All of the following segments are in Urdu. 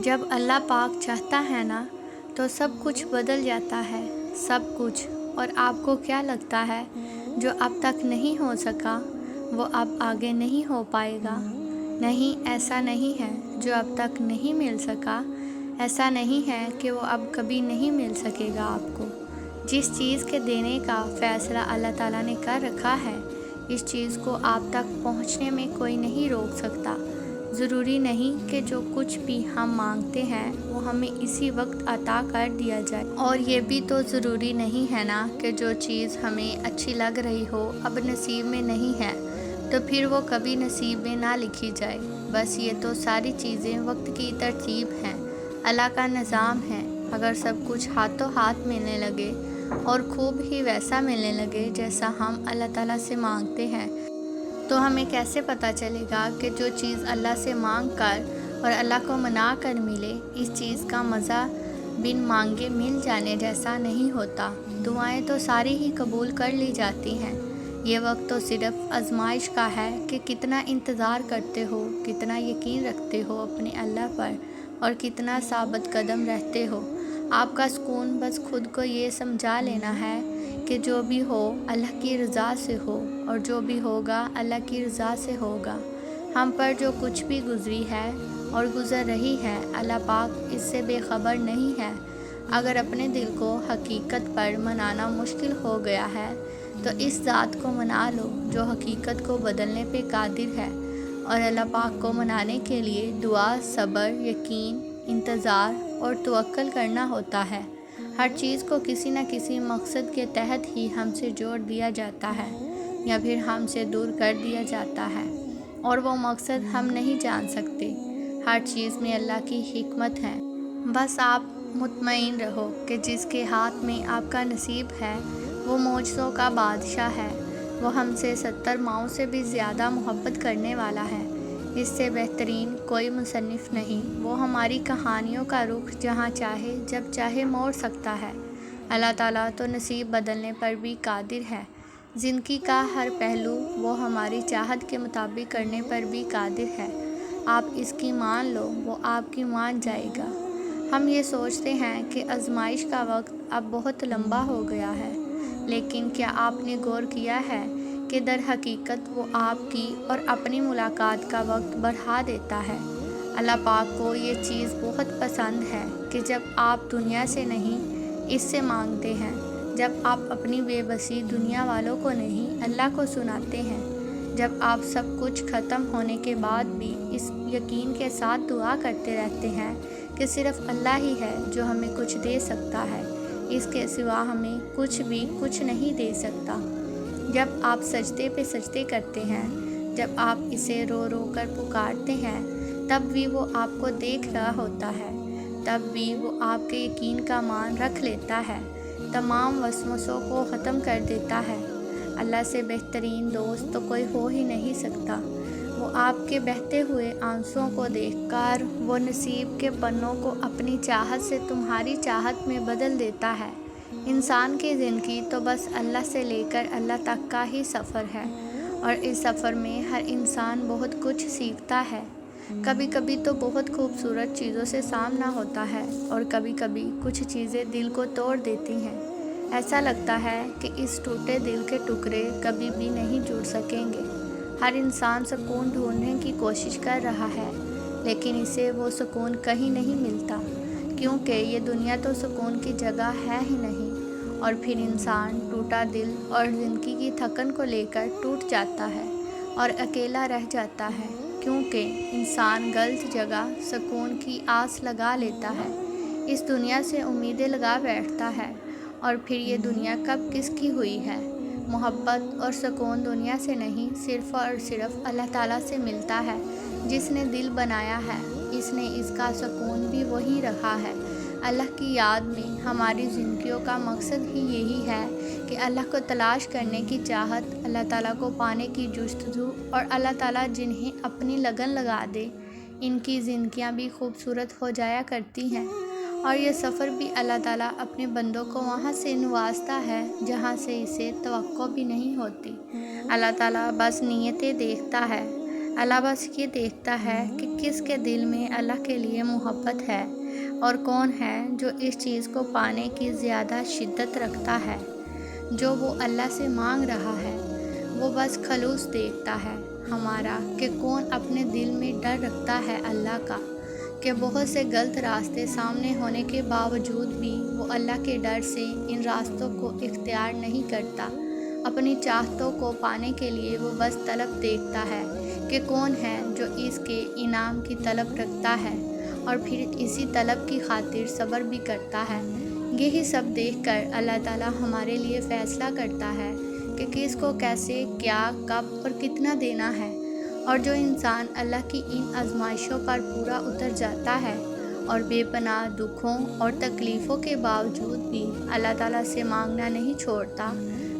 جب اللہ پاک چاہتا ہے نا تو سب کچھ بدل جاتا ہے، سب کچھ۔ اور آپ کو کیا لگتا ہے جو اب تک نہیں ہو سکا وہ اب آگے نہیں ہو پائے گا؟ نہیں، ایسا نہیں ہے۔ جو اب تک نہیں مل سکا ایسا نہیں ہے کہ وہ اب کبھی نہیں مل سکے گا آپ کو۔ جس چیز کے دینے کا فیصلہ اللہ تعالیٰ نے کر رکھا ہے، اس چیز کو آپ تک پہنچنے میں کوئی نہیں روک سکتا۔ ضروری نہیں کہ جو کچھ بھی ہم مانگتے ہیں وہ ہمیں اسی وقت عطا کر دیا جائے، اور یہ بھی تو ضروری نہیں ہے نا کہ جو چیز ہمیں اچھی لگ رہی ہو اب نصیب میں نہیں ہے تو پھر وہ کبھی نصیب میں نہ لکھی جائے۔ بس یہ تو ساری چیزیں وقت کی ترتیب ہیں، اللہ کا نظام ہے۔ اگر سب کچھ ہاتھوں ہاتھ ملنے لگے اور خوب ہی ویسا ملنے لگے جیسا ہم اللہ تعالیٰ سے مانگتے ہیں، تو ہمیں کیسے پتہ چلے گا کہ جو چیز اللہ سے مانگ کر اور اللہ کو منا کر ملے، اس چیز کا مزہ بن مانگے مل جانے جیسا نہیں ہوتا۔ دعائیں تو ساری ہی قبول کر لی جاتی ہیں۔ یہ وقت تو صرف آزمائش کا ہے کہ کتنا انتظار کرتے ہو، کتنا یقین رکھتے ہو اپنے اللہ پر، اور کتنا ثابت قدم رہتے ہو۔ آپ کا سکون بس خود کو یہ سمجھا لینا ہے کہ جو بھی ہو اللہ کی رضا سے ہو، اور جو بھی ہوگا اللہ کی رضا سے ہوگا۔ ہم پر جو کچھ بھی گزری ہے اور گزر رہی ہے، اللہ پاک اس سے بے خبر نہیں ہے۔ اگر اپنے دل کو حقیقت پر منانا مشکل ہو گیا ہے تو اس ذات کو منا لو جو حقیقت کو بدلنے پہ قادر ہے، اور اللہ پاک کو منانے کے لیے دعا، صبر، یقین، انتظار اور توکل کرنا ہوتا ہے۔ ہر چیز کو کسی نہ کسی مقصد کے تحت ہی ہم سے جوڑ دیا جاتا ہے یا پھر ہم سے دور کر دیا جاتا ہے، اور وہ مقصد ہم نہیں جان سکتے۔ ہر چیز میں اللہ کی حکمت ہے۔ بس آپ مطمئن رہو کہ جس کے ہاتھ میں آپ کا نصیب ہے وہ معجزوں کا بادشاہ ہے۔ وہ ہم سے 70 ماؤں سے بھی زیادہ محبت کرنے والا ہے۔ اس سے بہترین کوئی مصنف نہیں۔ وہ ہماری کہانیوں کا رخ جہاں چاہے جب چاہے موڑ سکتا ہے۔ اللہ تعالیٰ تو نصیب بدلنے پر بھی قادر ہے۔ زندگی کا ہر پہلو وہ ہماری چاہت کے مطابق کرنے پر بھی قادر ہے۔ آپ اس کی مان لو، وہ آپ کی مان جائے گا۔ ہم یہ سوچتے ہیں کہ آزمائش کا وقت اب بہت لمبا ہو گیا ہے، لیکن کیا آپ نے غور کیا ہے کہ در حقیقت وہ آپ کی اور اپنی ملاقات کا وقت بڑھا دیتا ہے۔ اللہ پاک کو یہ چیز بہت پسند ہے کہ جب آپ دنیا سے نہیں اس سے مانگتے ہیں، جب آپ اپنی بے بسی دنیا والوں کو نہیں اللہ کو سناتے ہیں، جب آپ سب کچھ ختم ہونے کے بعد بھی اس یقین کے ساتھ دعا کرتے رہتے ہیں کہ صرف اللہ ہی ہے جو ہمیں کچھ دے سکتا ہے، اس کے سوا ہمیں کچھ بھی کچھ نہیں دے سکتا۔ جب آپ سجدے پہ سجدے کرتے ہیں، جب آپ اسے رو رو کر پکارتے ہیں، تب بھی وہ آپ کو دیکھ رہا ہوتا ہے، تب بھی وہ آپ کے یقین کا مان رکھ لیتا ہے، تمام وسوسوں کو ختم کر دیتا ہے۔ اللہ سے بہترین دوست تو کوئی ہو ہی نہیں سکتا۔ وہ آپ کے بہتے ہوئے آنسوؤں کو دیکھ کر وہ نصیب کے پنوں کو اپنی چاہت سے تمہاری چاہت میں بدل دیتا ہے۔ انسان کی زندگی تو بس اللہ سے لے کر اللہ تک کا ہی سفر ہے، اور اس سفر میں ہر انسان بہت کچھ سیکھتا ہے۔ کبھی کبھی تو بہت خوبصورت چیزوں سے سامنا ہوتا ہے، اور کبھی کبھی کچھ چیزیں دل کو توڑ دیتی ہیں۔ ایسا لگتا ہے کہ اس ٹوٹے دل کے ٹکڑے کبھی بھی نہیں جڑ سکیں گے۔ ہر انسان سکون ڈھونڈنے کی کوشش کر رہا ہے، لیکن اسے وہ سکون کہیں نہیں ملتا، کیونکہ یہ دنیا تو سکون کی جگہ ہے ہی نہیں۔ اور پھر انسان ٹوٹا دل اور زندگی کی تھکن کو لے کر ٹوٹ جاتا ہے اور اکیلا رہ جاتا ہے، کیونکہ انسان غلط جگہ سکون کی آس لگا لیتا ہے، اس دنیا سے امیدیں لگا بیٹھتا ہے، اور پھر یہ دنیا کب کس کی ہوئی ہے۔ محبت اور سکون دنیا سے نہیں، صرف اور صرف اللہ تعالیٰ سے ملتا ہے جس نے دل بنایا ہے۔ اس کا سکون بھی وہی رہا ہے۔ اللہ کی یاد میں ہماری زندگیوں کا مقصد ہی یہی ہے کہ اللہ کو تلاش کرنے کی چاہت، اللہ تعالیٰ کو پانے کی جستجو، اور اللہ تعالیٰ جنہیں اپنی لگن لگا دے ان کی زندگیاں بھی خوبصورت ہو جایا کرتی ہیں، اور یہ سفر بھی اللہ تعالیٰ اپنے بندوں کو وہاں سے نوازتا ہے جہاں سے اسے توقع بھی نہیں ہوتی۔ اللہ تعالیٰ بس نیتیں دیکھتا ہے۔ اللہ بس یہ دیکھتا ہے کہ کس کے دل میں اللہ کے لیے محبت ہے اور کون ہے جو اس چیز کو پانے کی زیادہ شدت رکھتا ہے جو وہ اللہ سے مانگ رہا ہے۔ وہ بس خلوص دیکھتا ہے ہمارا کہ کون اپنے دل میں ڈر رکھتا ہے اللہ کا، کہ بہت سے غلط راستے سامنے ہونے کے باوجود بھی وہ اللہ کے ڈر سے ان راستوں کو اختیار نہیں کرتا۔ اپنی چاہتوں کو پانے کے لیے وہ بس طلب دیکھتا ہے کہ کون ہے جو اس کے انعام کی طلب رکھتا ہے اور پھر اسی طلب کی خاطر صبر بھی کرتا ہے۔ یہی سب دیکھ کر اللہ تعالیٰ ہمارے لیے فیصلہ کرتا ہے کہ کس کو کیسے، کیا، کب اور کتنا دینا ہے۔ اور جو انسان اللہ کی ان آزمائشوں پر پورا اتر جاتا ہے اور بے پناہ دکھوں اور تکلیفوں کے باوجود بھی اللہ تعالیٰ سے مانگنا نہیں چھوڑتا،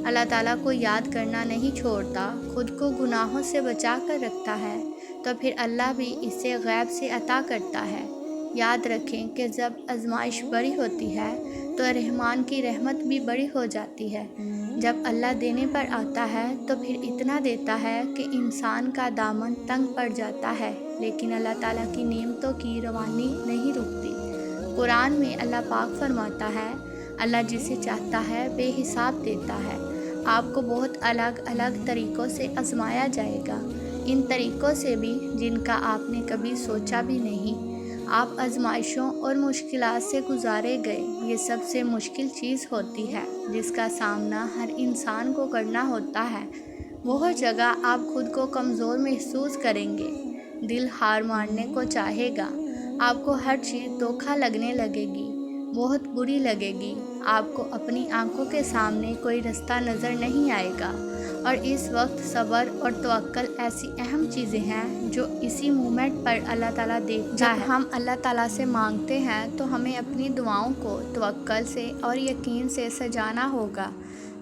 اللہ تعالیٰ کو یاد کرنا نہیں چھوڑتا، خود کو گناہوں سے بچا کر رکھتا ہے، تو پھر اللہ بھی اسے غیب سے عطا کرتا ہے۔ یاد رکھیں کہ جب آزمائش بڑی ہوتی ہے تو رحمان کی رحمت بھی بڑی ہو جاتی ہے۔ جب اللہ دینے پر آتا ہے تو پھر اتنا دیتا ہے کہ انسان کا دامن تنگ پڑ جاتا ہے، لیکن اللہ تعالیٰ کی نعمتوں کی روانی نہیں رکتی۔ قرآن میں اللہ پاک فرماتا ہے، اللہ جسے چاہتا ہے بے حساب دیتا ہے۔ آپ کو بہت الگ الگ طریقوں سے آزمایا جائے گا، ان طریقوں سے بھی جن کا آپ نے کبھی سوچا بھی نہیں۔ آپ آزمائشوں اور مشکلات سے گزارے گئے، یہ سب سے مشکل چیز ہوتی ہے جس کا سامنا ہر انسان کو کرنا ہوتا ہے۔ وہ جگہ آپ خود کو کمزور محسوس کریں گے، دل ہار ماننے کو چاہے گا، آپ کو ہر چیز دھوکہ لگنے لگے گی، بہت بری لگے گی، آپ کو اپنی آنکھوں کے سامنے کوئی رستہ نظر نہیں آئے گا۔ اور اس وقت صبر اور توکل ایسی اہم چیزیں ہیں جو اسی مومنٹ پر اللہ تعالیٰ دیکھتا ہے۔ جب ہم اللہ تعالیٰ سے مانگتے ہیں تو ہمیں اپنی دعاؤں کو توکل سے اور یقین سے سجانا ہوگا۔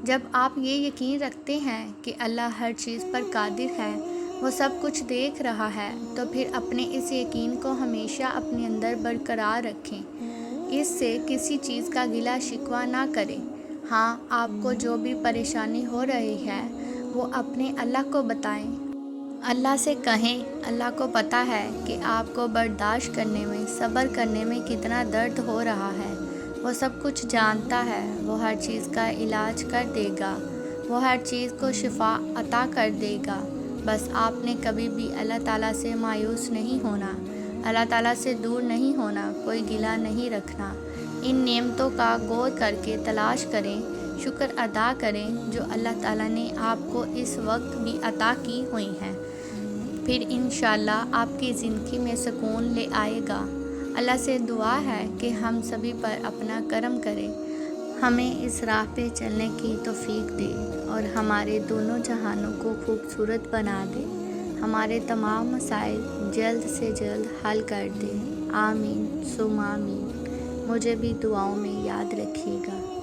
جب آپ یہ یقین رکھتے ہیں کہ اللہ ہر چیز پر قادر ہے، وہ سب کچھ دیکھ رہا ہے، تو پھر اپنے اس یقین کو ہمیشہ اپنے اندر برقرار رکھیں، اس سے کسی چیز کا گلہ شکوہ نہ کریں۔ ہاں، آپ کو جو بھی پریشانی ہو رہی ہے وہ اپنے اللہ کو بتائیں، اللہ سے کہیں۔ اللہ کو پتہ ہے کہ آپ کو برداشت کرنے میں، صبر کرنے میں کتنا درد ہو رہا ہے، وہ سب کچھ جانتا ہے، وہ ہر چیز کا علاج کر دے گا، وہ ہر چیز کو شفا عطا کر دے گا۔ بس آپ نے کبھی بھی اللہ تعالیٰ سے مایوس نہیں ہونا، اللہ تعالیٰ سے دور نہیں ہونا، کوئی گلہ نہیں رکھنا۔ ان نعمتوں کا غور کر کے تلاش کریں، شکر ادا کریں جو اللہ تعالیٰ نے آپ کو اس وقت بھی عطا کی ہوئی ہیں، پھر انشاءاللہ آپ کی زندگی میں سکون لے آئے گا۔ اللہ سے دعا ہے کہ ہم سبھی پر اپنا کرم کرے، ہمیں اس راہ پہ چلنے کی توفیق دے اور ہمارے دونوں جہانوں کو خوبصورت بنا دے، ہمارے تمام مسائل جلد سے جلد حل کر دے۔ آمین ثم آمین۔ مجھے بھی دعاؤں میں یاد رکھیے گا۔